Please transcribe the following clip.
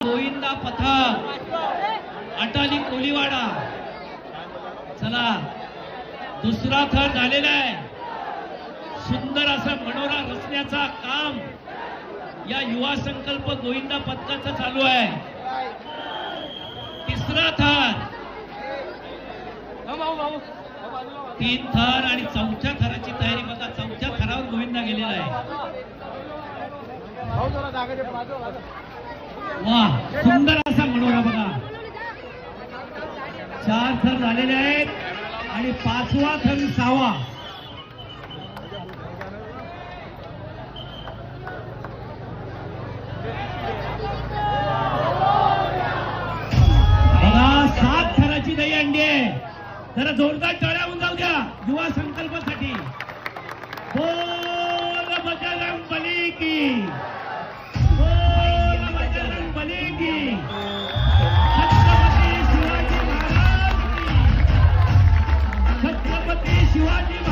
गोविंदा पथक अटाली कोलीवाडा, चला दुसरा थर झालेला आहे. सुंदर असा मनोरा रचण्याचा काम या युवा संकल्प गोविंदा पथकाचं चालू आहे. तिसरा थर, 3 थर आणि चौथ्या थराची तयारी बघा. चौथ्या थरावर गोविंदा गेलेला आहे. वा, सुंदर असा मनोरा बघा. 4 थर झालेले आहेत आणि 5वा थर 6वा. बघा 7 थराची दहीहंडी आहे. जरा जोरदार टाळ्या होऊन जाऊ द्या युवा संकल्पासाठी. बोल बजरंगबली की, बोल बजरंगबली की. छत्रपती शिवाजी महाराज की, छत्रपती शिवाजी